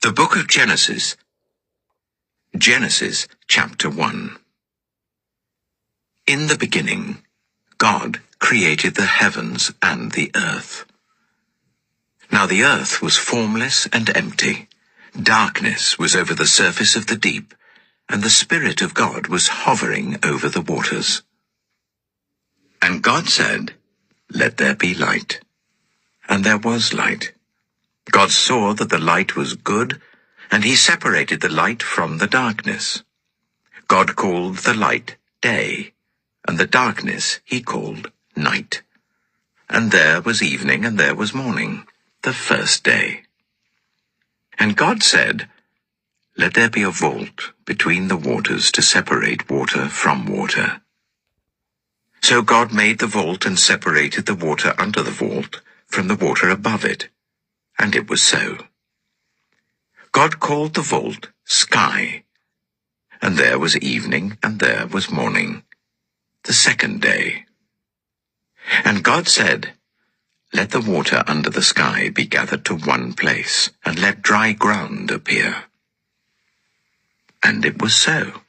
The Book of Genesis. Genesis chapter 1. In the beginning, God created the heavens and the earth. Now the earth was formless and empty. Darkness was over the surface of the deep, and the Spirit of God was hovering over the waters. And God said, "Let there be light." And there was light. God saw that the light was good, and he separated the light from the darkness. God called the light day, and the darkness he called night. And there was evening and there was morning, the first day. And God said, "Let there be a vault between the waters to separate water from water." So God made the vault and separated the water under the vault from the water above it. And it was so. God called the vault sky, and there was evening and there was morning, the second day. And God said, "Let the water under the sky be gathered to one place, and let dry ground appear." And it was so.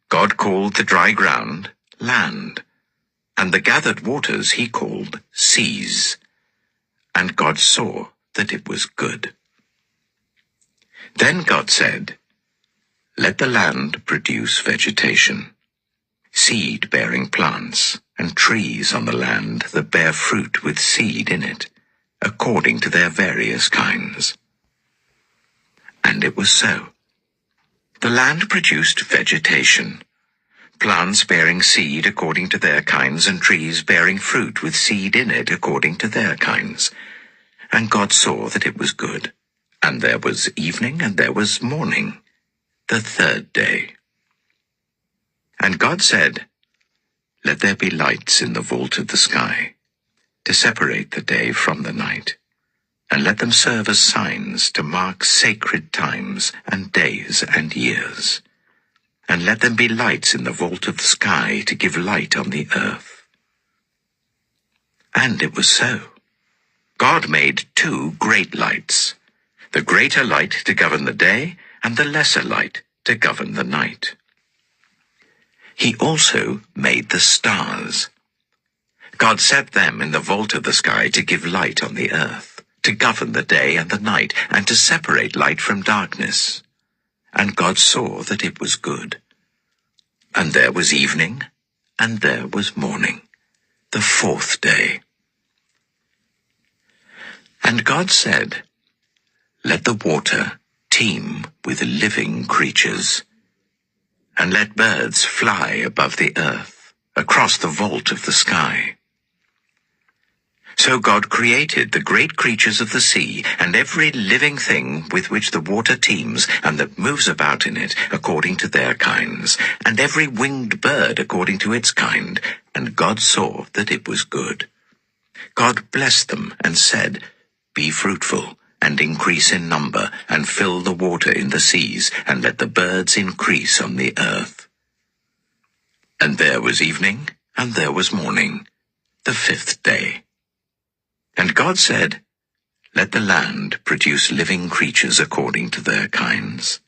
God called the dry ground land, and the gathered waters he called seas. And God saw that it was good. Then God said, "Let the land produce vegetation, seed-bearing plants, and trees on the land that bear fruit with seed in it, according to their various kinds." And it was so. The land produced vegetation, plants bearing seed according to their kinds, and trees bearing fruit with seed in it according to their kinds. And God saw that it was good. And there was evening and there was morning, the third day. And God said, "Let there be lights in the vault of the sky, to separate the day from the night, and let them serve as signs to mark sacred times and days and years. And let them be lights in the vault of the sky to give light on the earth." And it was so. God made two great lights, the greater light to govern the day, and the lesser light to govern the night. He also made the stars. God set them in the vault of the sky to give light on the earth, to govern the day and the night, and to separate light from darkness. And God saw that it was good. And there was evening, and there was morning, the fourth day. And God said, "Let the water teem with living creatures, and let birds fly above the earth, across the vault of the sky." So God created the great creatures of the sea, and every living thing with which the water teems, and that moves about in it, according to their kinds, and every winged bird according to its kind. And God saw that it was good. God blessed them and said, "Be fruitful, and increase in number, and fill the water in the seas, and let the birds increase on the earth." And there was evening, and there was morning, the fifth day. And God said, "Let the land produce living creatures according to their kinds,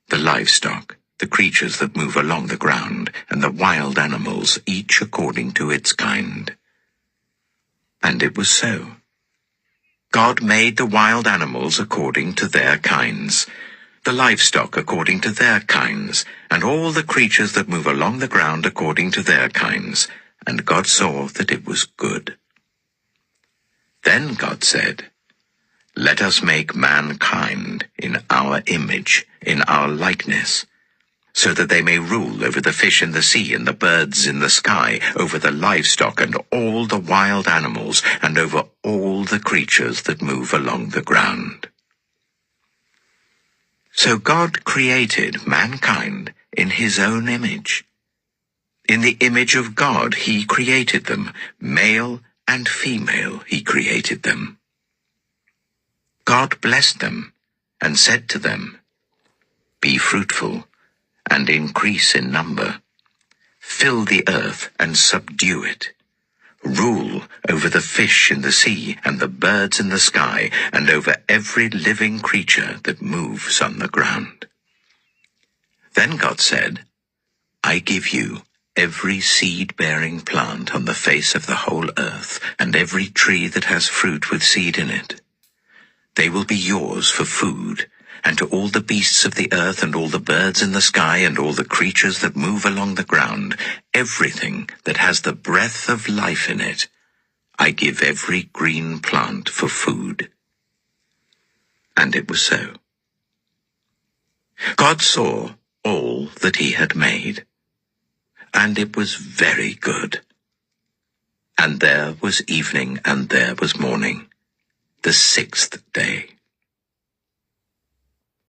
the livestock, the creatures that move along the ground, and the wild animals, each according to its kind." And it was so. God made the wild animals according to their kinds, the livestock according to their kinds, and all the creatures that move along the ground according to their kinds. And God saw that it was good. Then God said, "Let us make mankind in our image, in our likeness, so that they may rule over the fish in the sea and the birds in the sky, over the livestock and all the wild animals, and over all the creatures that move along the ground." So God created mankind in his own image. In the image of God he created them, male and female he created them. God blessed them and said to them, "Be fruitful and increase in number. Fill the earth and subdue it. rule over the fish in the sea and the birds in the sky and over every living creature that moves on the ground. Then God said, I give you every seed-bearing plant on the face of the whole earth, and every tree that has fruit with seed in it. They will be yours for food, and to all the beasts of the earth and all the birds in the sky and all the creatures that move along the ground, everything that has the breath of life in it, I give every green plant for food. And it was so. God saw all that he had made, and it was very good. And there was evening and there was morning, the sixth day.